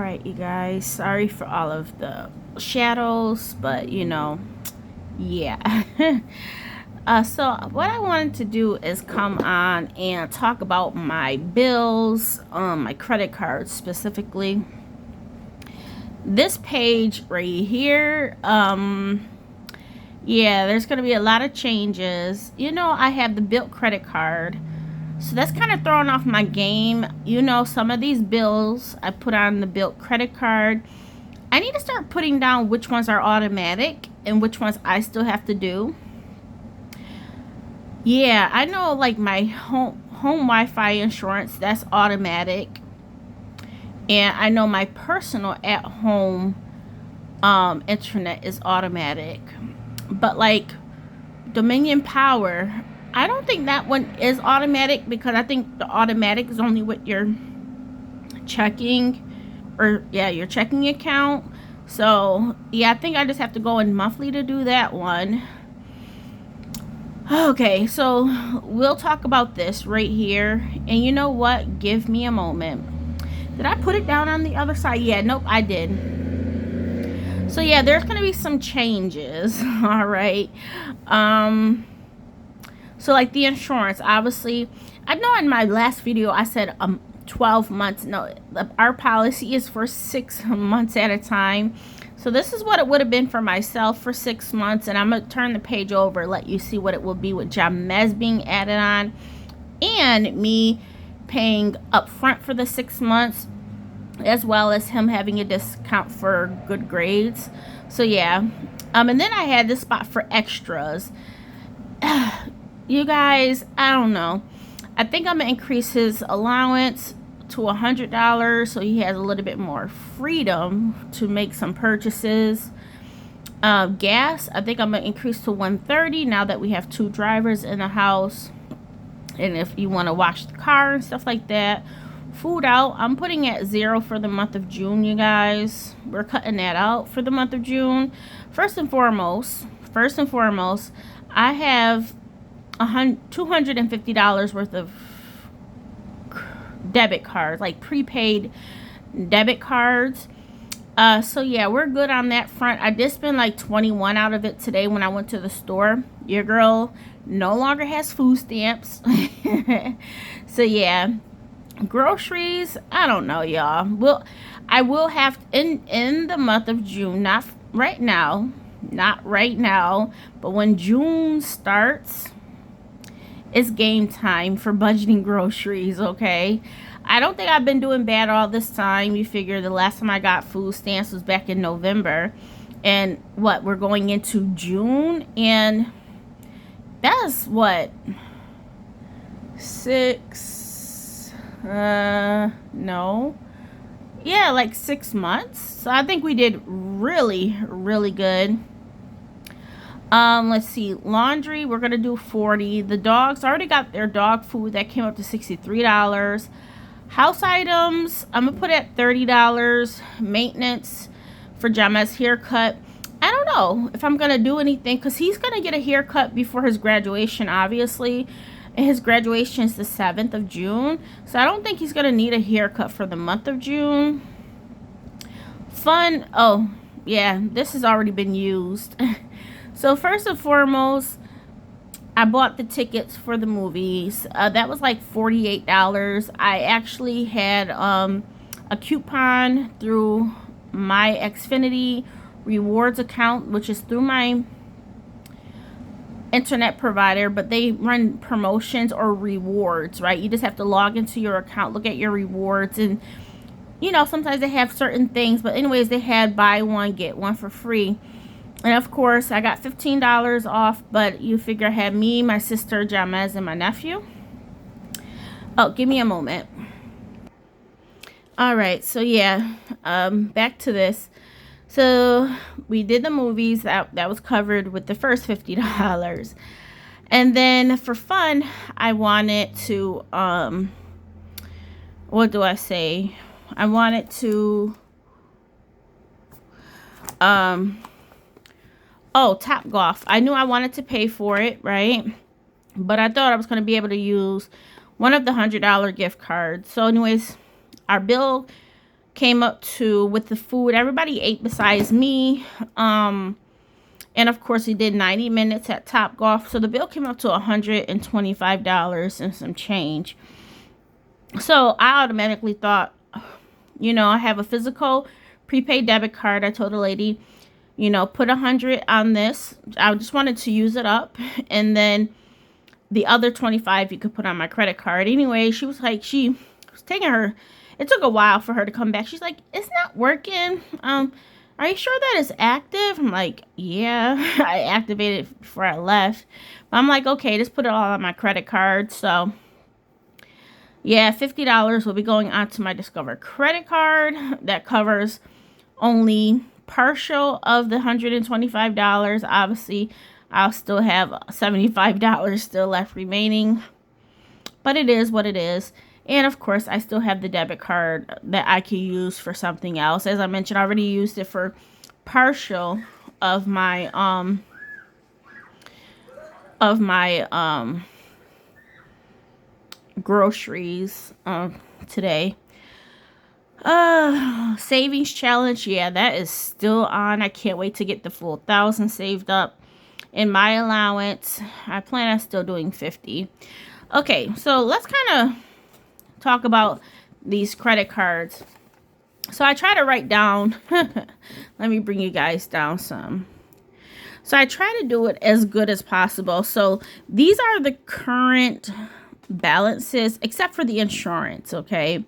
Alright, you guys, sorry for all of the shadows, but you know, yeah. So what I wanted to do is come on and talk about my bills, my credit cards specifically. This page right here, yeah, there's going to be a lot of changes. You know, I have the Bilt credit card. So that's kind of throwing off my game. You know, some of these bills I put on the Bilt credit card. I need to start putting down which ones are automatic and which ones I still have to do. Yeah, I know like my home Wi-Fi insurance, that's automatic. And I know my personal at home internet is automatic. But like Dominion Power, I don't think that one is automatic because I think the automatic is only with your checking your checking account. So yeah, I think I just have to go in monthly to do that one. Okay, so we'll talk about this right here. And you know what? Give me a moment. Did I put it down on the other side? Yeah, nope, I did. So yeah, there's gonna be some changes. All right. So like the insurance, obviously, I know in my last video I said 12 months. No, our policy is for 6 months at a time. So this is what it would have been for myself for 6 months, and I'm gonna turn the page over, let you see what it will be with Jamez being added on, and me paying up front for the 6 months, as well as him having a discount for good grades. So yeah, and then I had this spot for extras. You guys, I don't know. I think I'm gonna increase his allowance to $100 so he has a little bit more freedom to make some purchases. Gas, I think I'm gonna increase to $130 now that we have 2 drivers in the house, and if you want to wash the car and stuff like that. Food out, I'm putting at 0 for the month of June. You guys, we're cutting that out for the month of June. First and foremost, I have $250 worth of debit cards, like prepaid debit cards. So yeah, we're good on that front. I did spend like 21 out of it today when I went to the store. Your girl no longer has food stamps. So yeah, groceries, I don't know, y'all. I will have in the month of June, not right now, but when June starts, it's game time for budgeting groceries. Okay, I don't think I've been doing bad all this time. You figure the last time I got food stamps was back in November, and what, we're going into June, and that's what, 6 no, yeah, like 6 months. So I think we did really good. Let's see, laundry, we're gonna do 40. The dogs already got their dog food, that came up to $63. House items, I'm gonna put at $30. Maintenance for Jamez's haircut, I don't know if I'm gonna do anything because he's gonna get a haircut before his graduation, obviously, and his graduation is the 7th of June, so I don't think he's gonna need a haircut for the month of June. Fun, oh yeah, this has already been used. So first and foremost, I bought the tickets for the movies. That was like $48. I actually had a coupon through my Xfinity rewards account, which is through my internet provider, but they run promotions or rewards, right? You just have to log into your account, look at your rewards, and you know, sometimes they have certain things, but anyways, they had buy one get one for free. And of course, I got $15 off, but you figure I had me, my sister, Jamez, and my nephew. Oh, give me a moment. All right, so yeah, back to this. So we did the movies, that was covered with the first $50. And then for fun, I wanted to, what do I say? I wanted to, oh, Top Golf. I knew I wanted to pay for it, right? But I thought I was going to be able to use one of the $100 gift cards. So anyways, our bill came up to, with the food, everybody ate besides me. And of course, he did 90 minutes at Top Golf. So the bill came up to $125 and some change. So I automatically thought, you know, I have a physical prepaid debit card. I told the lady, you know, put 100 on this. I just wanted to use it up. And then the other 25 you could put on my credit card. Anyway, she was like, she was taking her, it took a while for her to come back. She's like, it's not working. Are you sure that it's active? I'm like, yeah, I activated it before I left. But I'm like, okay, just put it all on my credit card. So, yeah, $50 will be going onto my Discover credit card. That covers only partial of the $125. Obviously, I'll still have $75 still left remaining. But it is what it is. And of course, I still have the debit card that I can use for something else. As I mentioned, I already used it for partial of my groceries today. Savings challenge, yeah, that is still on. I can't wait to get the full 1,000 saved up in my allowance. I plan on still doing 50. Okay, so let's kind of talk about these credit cards. So I try to write down, let me bring you guys down some. So I try to do it as good as possible. So these are the current balances, except for the insurance, okay?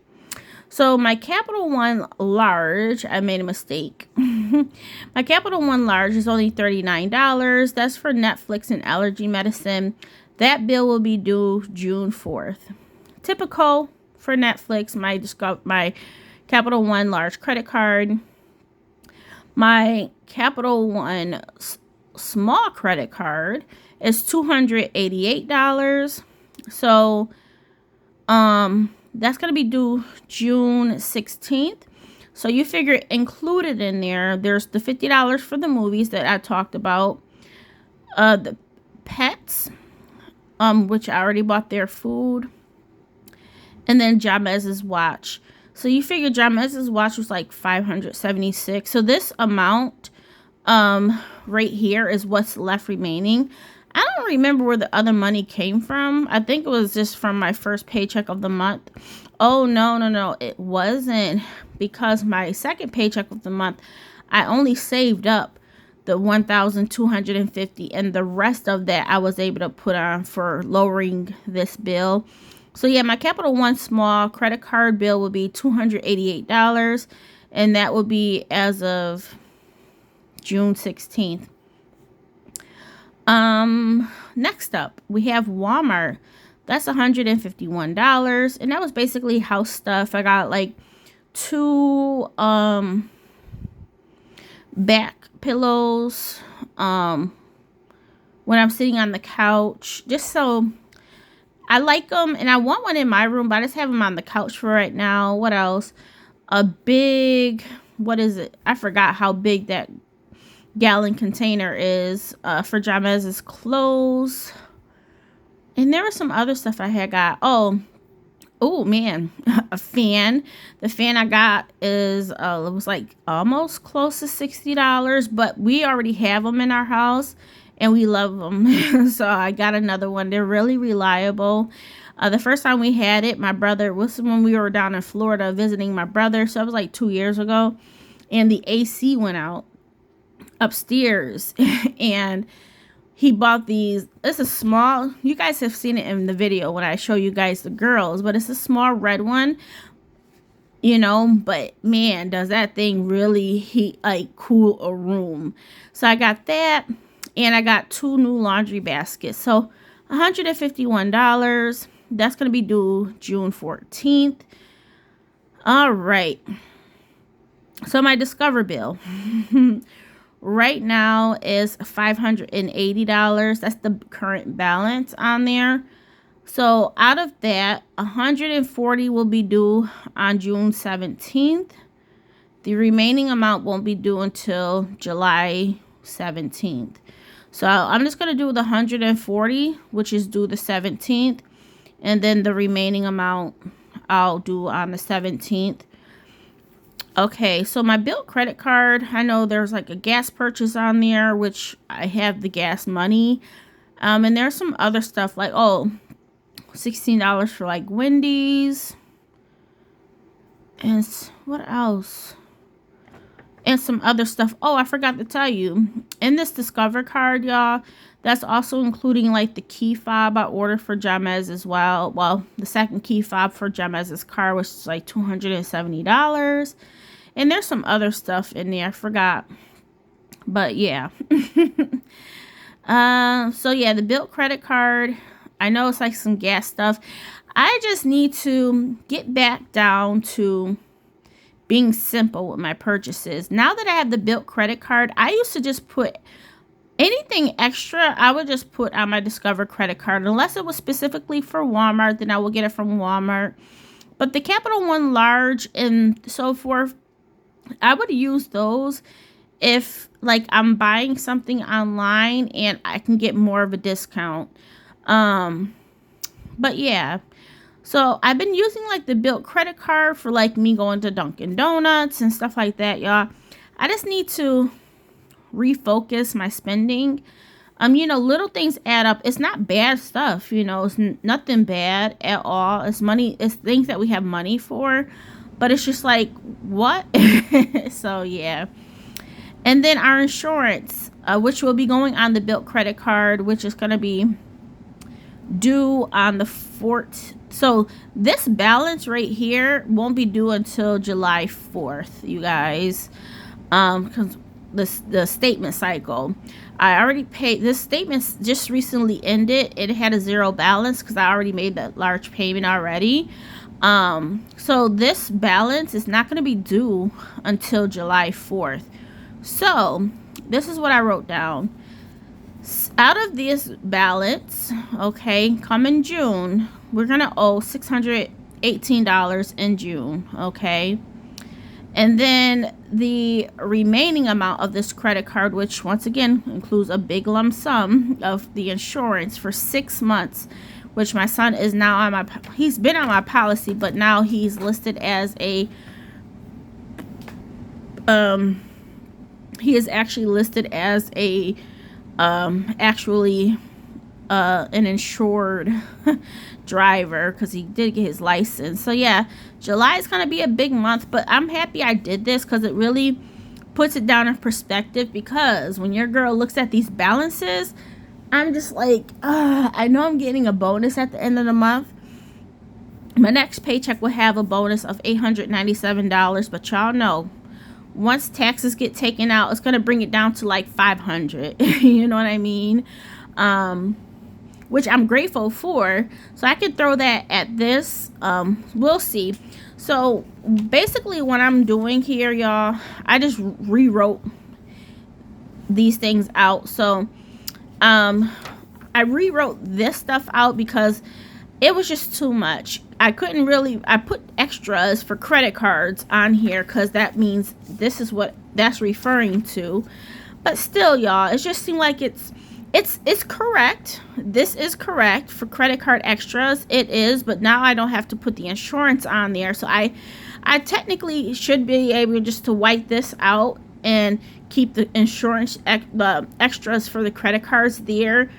So my Capital One Large, I made a mistake. My Capital One Large is only $39. That's for Netflix and allergy medicine. That bill will be due June 4th. Typical for Netflix, my Capital One Large credit card. My Capital One Small credit card is $288. So, that's going to be due June 16th. So you figure included in there, there's the $50 for the movies that I talked about. The pets, which I already bought their food. And then Jamez's watch. So you figure Jamez's watch was like $576. So this amount right here is what's left remaining. I don't remember where the other money came from. I think it was just from my first paycheck of the month. Oh, no. It wasn't, because my second paycheck of the month, I only saved up the $1,250, and the rest of that I was able to put on for lowering this bill. So yeah, my Capital One Small credit card bill will be $288, and that will be as of June 16th. Next up, we have Walmart. That's $151, and that was basically house stuff. I got like 2 back pillows when I'm sitting on the couch, just so I like them, and I want one in my room, but I just have them on the couch for right now. What else? A big, what is it? I forgot how big that gallon container is for Jamez's clothes. And there was some other stuff I had got. Oh man, a fan. The fan I got is it was like almost close to $60, but we already have them in our house and we love them. So I got another one. They're really reliable. The first time we had it, my brother, was when we were down in Florida visiting my brother. So it was like 2 years ago, and the AC went out upstairs and he bought these. It's a small, you guys have seen it in the video when I show you guys the girls, but it's a small red one, you know, but man, does that thing really cool a room. So I got that, and I got 2 new laundry baskets. So $151. That's going to be due June 14th. All right. So my Discover bill right now is $580. That's the current balance on there. So out of that, $140 will be due on June 17th. The remaining amount won't be due until July 17th. So I'm just going to do the $140, which is due the 17th. And then the remaining amount I'll do on the 17th. Okay, so my Bilt credit card, I know there's like a gas purchase on there, which I have the gas money. And there's some other stuff like, oh, $16 for like Wendy's. And what else? And some other stuff. Oh, I forgot to tell you. In this Discover card, y'all, that's also including like the key fob I ordered for Jamez as well. Well, the second key fob for Jamez's car, which is like $270. And there's some other stuff in there. I forgot. But yeah. So yeah, the Bilt credit card. I know it's like some gas stuff. I just need to get back down to being simple with my purchases. Now that I have the Bilt credit card, I used to just put anything extra, I would just put on my Discover credit card. Unless it was specifically for Walmart, then I will get it from Walmart. But the Capital One Large and so forth, I would use those if like I'm buying something online and I can get more of a discount. But yeah. So I've been using like the Bilt credit card for like me going to Dunkin' Donuts and stuff like that, y'all. I just need to refocus my spending. You know, little things add up. It's not bad stuff, you know, it's nothing bad at all. It's money, it's things that we have money for, but it's just like, what? So yeah. And then our insurance, which will be going on the Bilt credit card, which is going to be due on the 4th. So this balance right here won't be due until July 4th, you guys. Because the statement cycle, I already paid. This statement just recently ended. It had a 0 balance because I already made that large payment already. So this balance is not going to be due until July 4th. So this is what I wrote down. Out of this balance, okay, come in June, we're going to owe $618 in June, okay? And then the remaining amount of this credit card, which once again includes a big lump sum of the insurance for 6 months, which my son is now on he's been on my policy, but now he's listed as a, he is actually listed as a, an insured driver because he did get his license. So yeah, July is going to be a big month, but I'm happy I did this because it really puts it down in perspective. Because when your girl looks at these balances, I'm just like, I know I'm getting a bonus at the end of the month. My next paycheck will have a bonus of $897, but y'all know, once taxes get taken out, it's going to bring it down to like $500. You know what I mean? Which I'm grateful for. So I can throw that at this. We'll see. So basically what I'm doing here, y'all, I just rewrote these things out. So I rewrote this stuff out because it was just too much. I couldn't really, I put extras for credit cards on here because that means this is what that's referring to. But still, y'all, it just seemed like it's correct. This is correct for credit card extras. It is, but now I don't have to put the insurance on there. So I technically should be able just to wipe this out and keep the insurance, the extras for the credit cards there.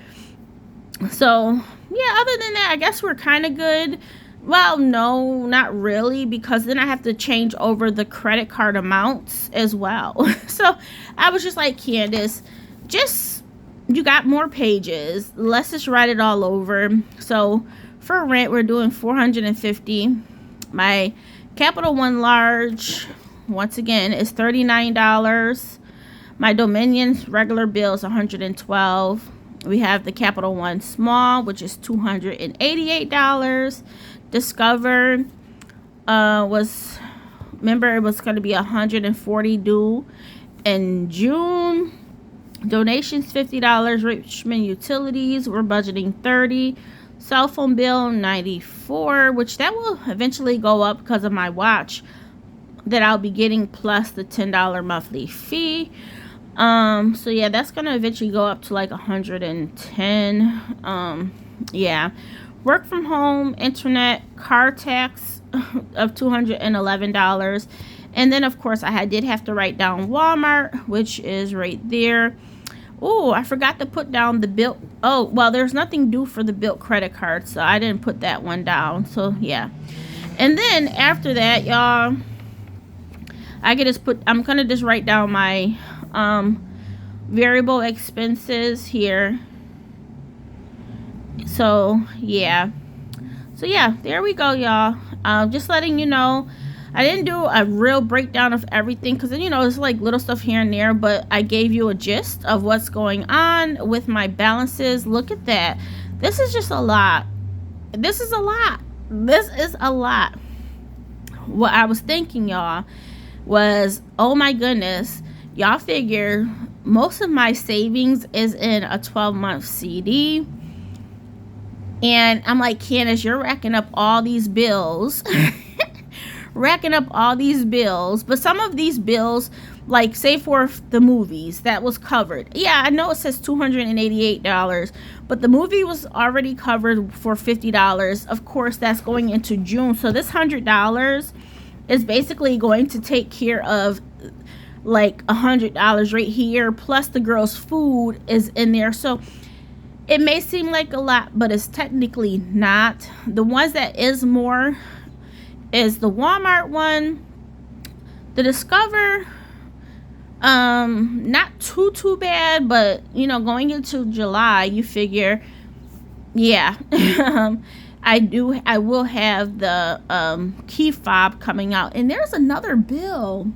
So yeah, other than that, I guess we're kind of good. Well, no, not really, because then I have to change over the credit card amounts as well. So I was just like, Candace, just, you got more pages. Let's just write it all over. So for rent, we're doing $450. My Capital One Large, once again, is $39. My Dominion's regular bill is $112. We have the Capital One Small, which is $288. Discover was, remember, it was going to be $140 due in June. Donations $50. Richmond Utilities, we're budgeting $30. Cell phone bill $94, which that will eventually go up because of my watch that I'll be getting, plus the $10 monthly fee. So yeah, that's gonna eventually go up to like $110. Yeah. Work from home, internet, car tax of $211. And then of course I did have to write down Walmart, which is right there. Oh, I forgot to put down the bill. Oh, well, there's nothing due for the Bilt credit card, so I didn't put that one down. So yeah. And then after that, y'all, I'm gonna just write down my variable expenses here. So yeah. So yeah, there we go, y'all. Just letting you know, I didn't do a real breakdown of everything because, you know, it's like little stuff here and there, but I gave you a gist of what's going on with my balances. Look at that. This is just a lot. This is a lot. This is a lot. What I was thinking, y'all, was, oh my goodness, y'all figure most of my savings is in a 12-month CD. And I'm like, Candace, you're racking up all these bills. Racking up all these bills. But some of these bills, like say for the movies, that was covered. Yeah, I know it says $288, but the movie was already covered for $50. Of course, that's going into June. So this $100 is basically going to take care of like $100 right here. Plus the girls' food is in there. So it may seem like a lot, but it's technically not. The ones that is more is the Walmart one, the Discover, not too bad, but you know, going into July, you figure, yeah, I will have the key fob coming out, and there's another bill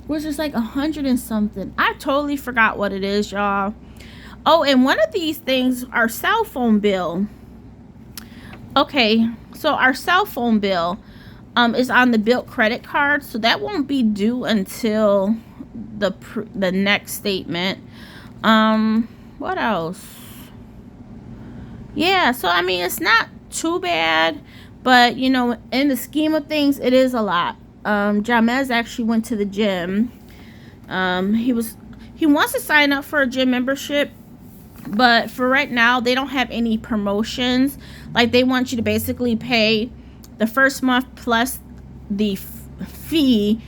which is like 100 and something. I totally forgot what it is, y'all. Oh, and one of these things, our cell phone bill. Okay, so our cell phone bill is on the Bilt credit card, so that won't be due until the next statement. What else? Yeah, so I mean, it's not too bad, but you know, in the scheme of things, it is a lot. Jamez actually went to the gym. He wants to sign up for a gym membership, but for right now, they don't have any promotions. Like, they want you to basically pay the first month plus the fee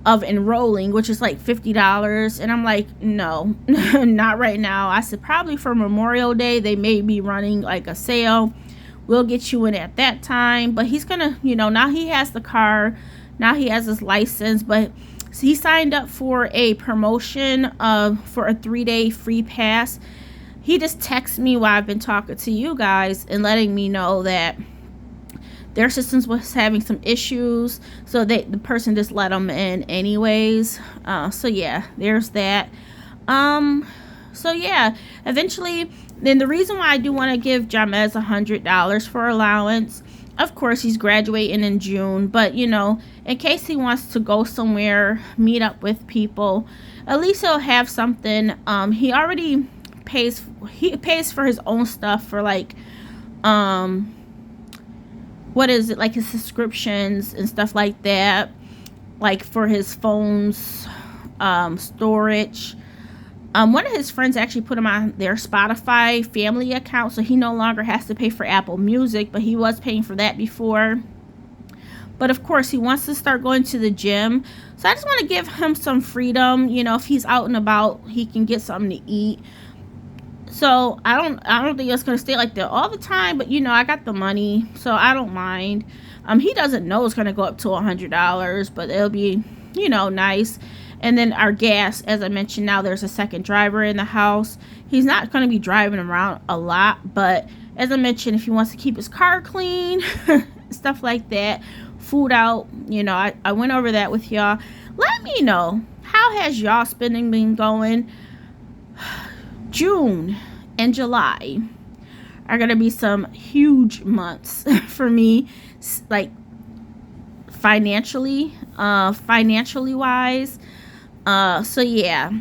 of enrolling, which is like $50. And I'm like, no, not right now. I said probably for Memorial Day, they may be running like a sale. We'll get you in at that time. But he's going to, you know, now he has the car. Now he has his license. But he signed up for a promotion for a 3-day free pass. He just texted me while I've been talking to you guys and letting me know that their systems was having some issues, so the person just let them in anyways. So yeah, there's that. So yeah, eventually, then the reason why I do want to give Jamez $100 for allowance, of course he's graduating in June, but you know, in case he wants to go somewhere, meet up with people, at least he'll have something. He already pays for his own stuff for like what is it, like his subscriptions and stuff like that, like for his phone's storage. One of his friends actually put him on their Spotify family account, so he no longer has to pay for Apple Music, but he was paying for that before. But of course, he wants to start going to the gym, so I just want to give him some freedom. You know, if he's out and about, he can get something to eat. So I don't think it's gonna stay like that all the time, but you know, I got the money, so I don't mind. He doesn't know it's gonna go up to $100, but it'll be, you know, nice. And then our gas, as I mentioned, now there's a second driver in the house. He's not gonna be driving around a lot, but as I mentioned, if he wants to keep his car clean, stuff like that, food out, you know, I went over that with y'all. Let me know, how has y'all spending been going? June and July are going to be some huge months for me, like financially wise. So yeah.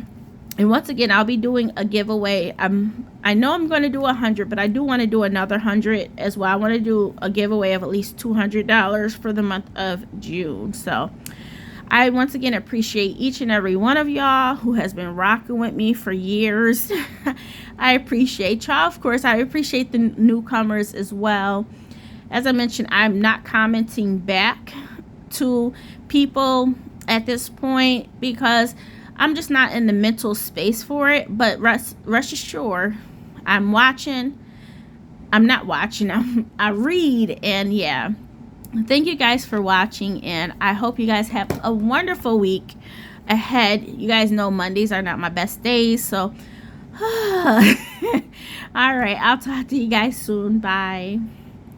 And once again, I'll be doing a giveaway. I know I'm going to do 100, but I do want to do another 100 as well. I want to do a giveaway of at least $200 for the month of June. So I once again appreciate each and every one of y'all who has been rocking with me for years. I appreciate y'all. Of course, I appreciate the newcomers as well. As I mentioned, I'm not commenting back to people at this point because I'm just not in the mental space for it. But rest assured, I'm watching. I'm not watching. I read, and yeah. Thank you guys for watching, and I hope you guys have a wonderful week ahead. You guys know Mondays are not my best days, so all right, I'll talk to you guys soon. Bye.